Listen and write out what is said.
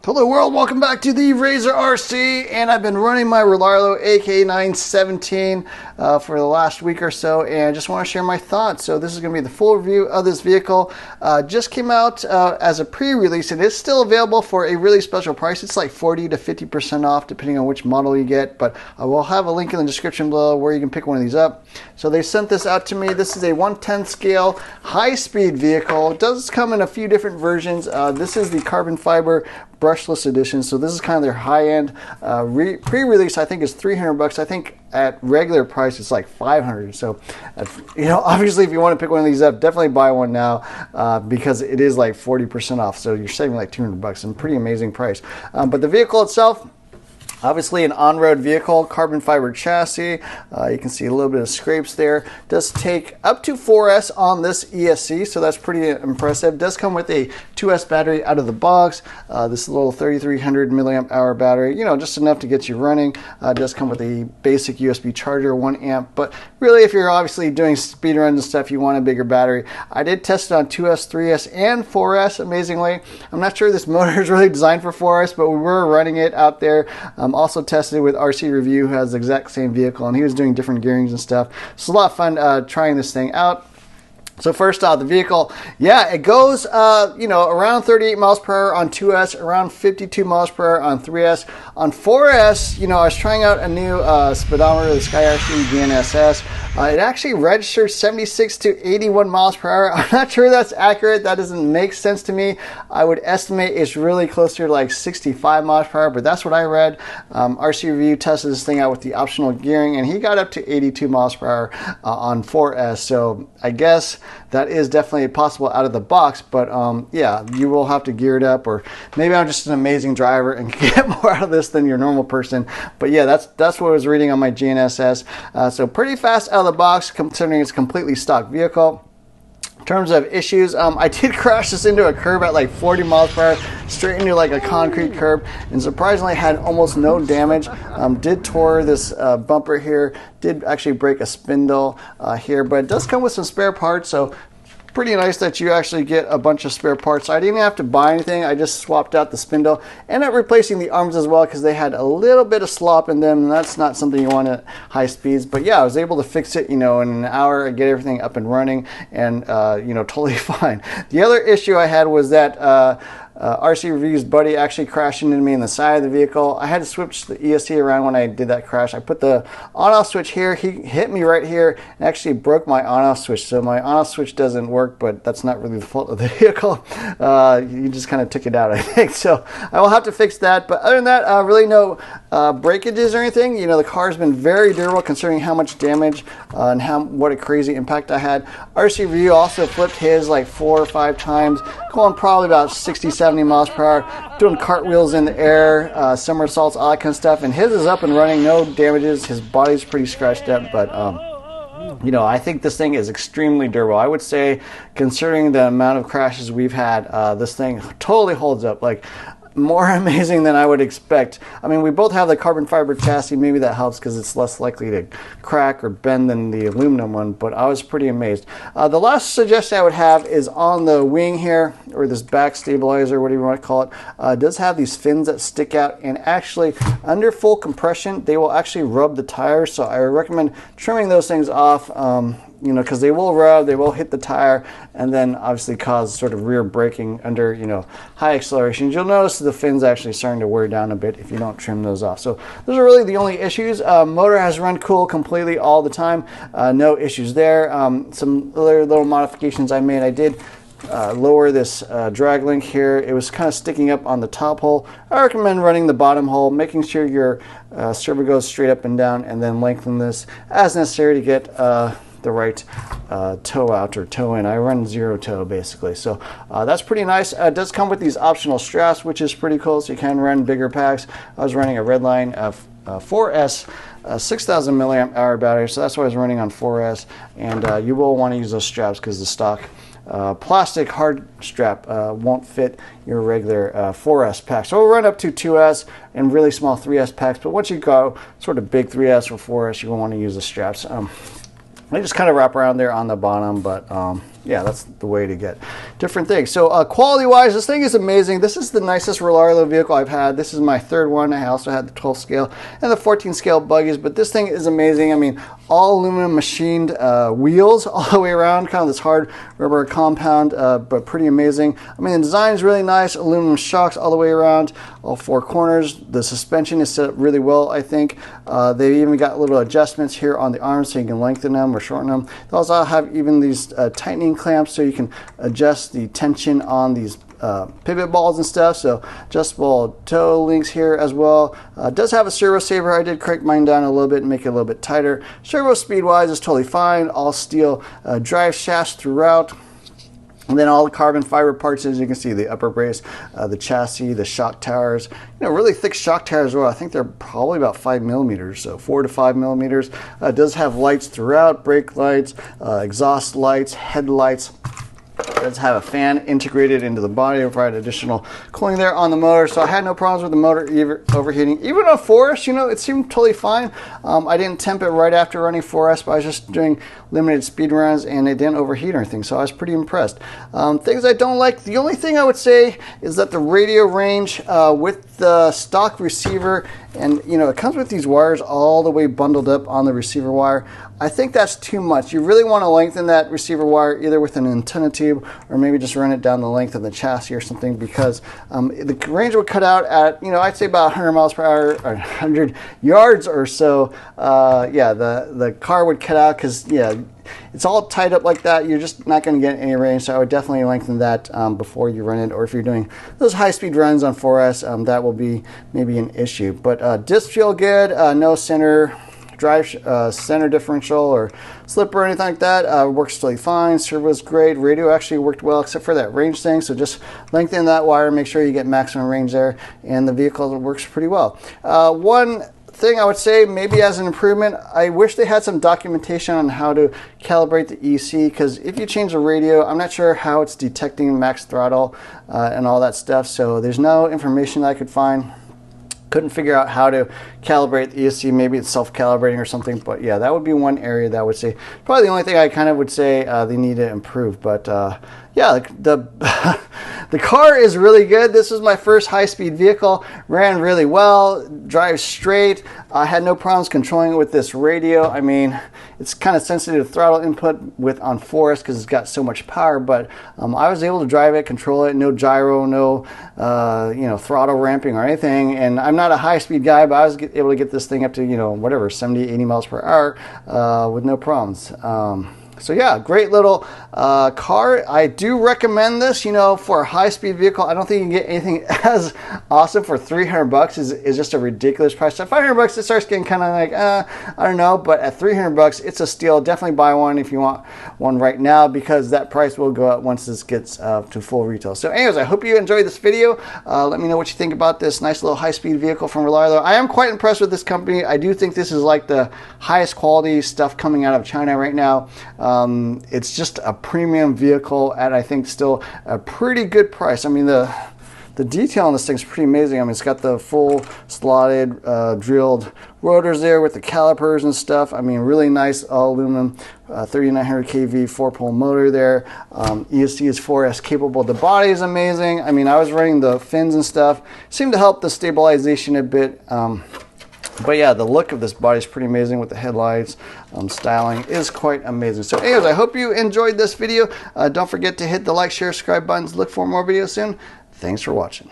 Hello world, welcome back to the Razor RC, and I've been running my Rlaarlo AK-917 for the last week or so, and I just want to share my thoughts. So this is going to be the full review of this vehicle. Just came out as a pre-release, and it's still available for a really special price. It's like 40 to 50% off depending on which model you get, but I will have a link in the description below where you can pick one of these up. So they sent this out to me. This is a 1/10 scale high-speed vehicle. It does come in a few different versions. This is the carbon fiber brushless edition, so this is kind of their high-end. Pre-release I think is 300 bucks. I think at regular price it's like 500. So you know, obviously if you want to pick one of these up, definitely buy one now because it is like 40% off, so you're saving like 200 bucks, and pretty amazing price. But the vehicle itself, obviously an on-road vehicle, carbon fiber chassis. You can see a little bit of scrapes there. Does take up to 4S on this ESC, so that's pretty impressive. Does come with a 2S battery out of the box. This little 3300 milliamp hour battery, you know, just enough to get you running. Does come with a basic USB charger, 1 amp, but really if you're obviously doing speed runs and stuff, you want a bigger battery. I did test it on 2S, 3S, and 4S, amazingly. I'm not sure this motor is really designed for 4S, but we were running it out there. Also tested it with RC Review, who has the exact same vehicle, and he was doing different gearings and stuff. So it's a lot of fun trying this thing out. So first off, the vehicle, yeah, it goes, you know, around 38 miles per hour on 2S, around 52 miles per hour on 3S. On 4S, you know, I was trying out a new speedometer, the Sky RC GNSS. It actually registered 76 to 81 miles per hour. I'm not sure that's accurate. That doesn't make sense to me. I would estimate it's really closer to like 65 miles per hour, but that's what I read. RC Review tested this thing out with the optional gearing, and he got up to 82 miles per hour on 4S. So I guess that is definitely possible out of the box, but yeah, you will have to gear it up, or maybe I'm just an amazing driver and can get more out of this than your normal person. But yeah, that's what I was reading on my GNSS. So pretty fast out of the box considering it's a completely stock vehicle. In terms of issues, I did crash this into a curb at like 40 miles per hour, straight into like a concrete curb, and surprisingly had almost no damage. Did tore this bumper here, did actually break a spindle here, but it does come with some spare parts, so pretty nice that you actually get a bunch of spare parts. So I didn't have to buy anything. I just swapped out the spindle. Ended up replacing the arms as well because they had a little bit of slop in them, and that's not something you want at high speeds. But yeah, I was able to fix it, you know, in an hour and get everything up and running, and you know, totally fine. The other issue I had was that RC Review's buddy actually crashed into me in the side of the vehicle. I had to switch the ESC around when I did that crash. I put the on-off switch here. He hit me right here and actually broke my on-off switch. So my on-off switch doesn't work, but that's not really the fault of the vehicle. You just kind of took it out, I think. So I will have to fix that. But other than that, really no breakages or anything. You know, the car's been very durable considering how much damage and what a crazy impact I had. RC Review also flipped his like 4 or 5 times, going probably about 60, 70 miles per hour, doing cartwheels in the air, somersaults, all that kind of stuff, and his is up and running, no damages. His body's pretty scratched up, but you know, I think this thing is extremely durable. I would say, considering the amount of crashes we've had, this thing totally holds up. Like, more amazing than I would expect. I mean, we both have the carbon fiber chassis. Maybe that helps because it's less likely to crack or bend than the aluminum one, but I was pretty amazed. The last suggestion I would have is on the wing here, or this back stabilizer, whatever you want to call it. It does have these fins that stick out, and actually under full compression they will actually rub the tires, so I recommend trimming those things off. You know, because they will rub, they will hit the tire, and then obviously cause sort of rear braking under, you know, high accelerations. You'll notice the fins actually starting to wear down a bit if you don't trim those off. So those are really the only issues. Motor has run cool completely all the time. No issues there. Some other little modifications I made. I did lower this drag link here. It was kind of sticking up on the top hole. I recommend running the bottom hole, making sure your servo goes straight up and down, and then lengthen this as necessary to get the right toe out or toe in. I run 0 toe basically, so that's pretty nice. It does come with these optional straps, which is pretty cool, so you can run bigger packs. I was running a Redline 4S 6,000 milliamp hour battery, so that's what I was running on 4S, and you will want to use those straps because the stock plastic hard strap won't fit your regular 4S pack. So we'll run up to 2S and really small 3S packs, but once you go sort of big 3S or 4S, you will want to use the straps. They just kind of wrap around there on the bottom, but yeah, that's the way to get different things. So quality-wise, this thing is amazing. This is the nicest Rlaarlo vehicle I've had. This is my third one. I also had the 12 scale and the 14 scale buggies, but this thing is amazing. I mean, all aluminum machined wheels all the way around, kind of this hard rubber compound, but pretty amazing. I mean, the design is really nice. Aluminum shocks all the way around, all four corners. The suspension is set up really well, I think. They even got little adjustments here on the arms so you can lengthen them or shorten them. They also have even these tightening clamps so you can adjust the tension on these pivot balls and stuff. So adjustable toe links here as well. Does have a servo saver. I did crank mine down a little bit and make it a little bit tighter. Servo speed wise is totally fine. All steel drive shafts throughout. And then all the carbon fiber parts, as you can see, the upper brace, the chassis, the shock towers, really thick shock towers as well. I think they're probably about 5 millimeters, so 4 to 5 millimeters. It does have lights throughout, brake lights, exhaust lights, headlights. It does have a fan integrated into the body to provide additional cooling there on the motor. So I had no problems with the motor overheating. Even on 4S, it seemed totally fine. I didn't temp it right after running 4S, but I was just doing limited speed runs and it didn't overheat or anything. So I was pretty impressed. Things I don't like, the only thing I would say is that the radio range with the stock receiver, and it comes with these wires all the way bundled up on the receiver wire. I think that's too much. You really want to lengthen that receiver wire either with an antenna tube or maybe just run it down the length of the chassis or something, because the range would cut out at, I'd say about 100 miles per hour or 100 yards or so. Yeah, the car would cut out because, it's all tied up like that. You're just not going to get any range. So I would definitely lengthen that before you run it. Or if you're doing those high-speed runs on 4S, that will be maybe an issue. But discs feel good. No center differential or slip or anything like that. Works totally fine. Servo's great. Radio actually worked well except for that range thing. So just lengthen that wire. Make sure you get maximum range there. And the vehicle works pretty well. One thing I would say maybe as an improvement, I wish they had some documentation on how to calibrate the EC, because if you change the radio, I'm not sure how it's detecting max throttle and all that stuff. So there's no information that I could find. Couldn't figure out how to calibrate the ESC. Maybe it's self-calibrating or something, but yeah, that would be one area that I would say probably the only thing I kind of would say they need to improve. But yeah, the car is really good. This was my first high-speed vehicle. Ran really well, drives straight. I had no problems controlling it with this radio. I mean, it's kind of sensitive to throttle input on 4S because it's got so much power, but I was able to drive it, control it, no gyro, no throttle ramping or anything. And I'm not a high-speed guy, but I was able to get this thing up to, whatever, 70, 80 miles per hour with no problems. So yeah, great little car. I do recommend this, for a high-speed vehicle. I don't think you can get anything as awesome for $300 is just a ridiculous price. At $500, it starts getting kind of like, I don't know, but at $300, it's a steal. Definitely buy one if you want one right now, because that price will go up once this gets to full retail. So anyways, I hope you enjoyed this video. Let me know what you think about this nice little high-speed vehicle from Rlaarlo. I am quite impressed with this company. I do think this is like the highest quality stuff coming out of China right now. It's just a premium vehicle at, I think, still a pretty good price. I mean, the detail on this thing is pretty amazing. I mean, it's got the full slotted drilled rotors there with the calipers and stuff. I mean, really nice all aluminum 3900 kV 4-pole motor there. ESC is 4S capable. The body is amazing. I mean, I was running the fins and stuff. Seemed to help the stabilization a bit. But yeah, the look of this body is pretty amazing with the headlights. Styling is quite amazing. So anyways, I hope you enjoyed this video. Don't forget to hit the like, share, subscribe buttons. Look for more videos soon. Thanks for watching.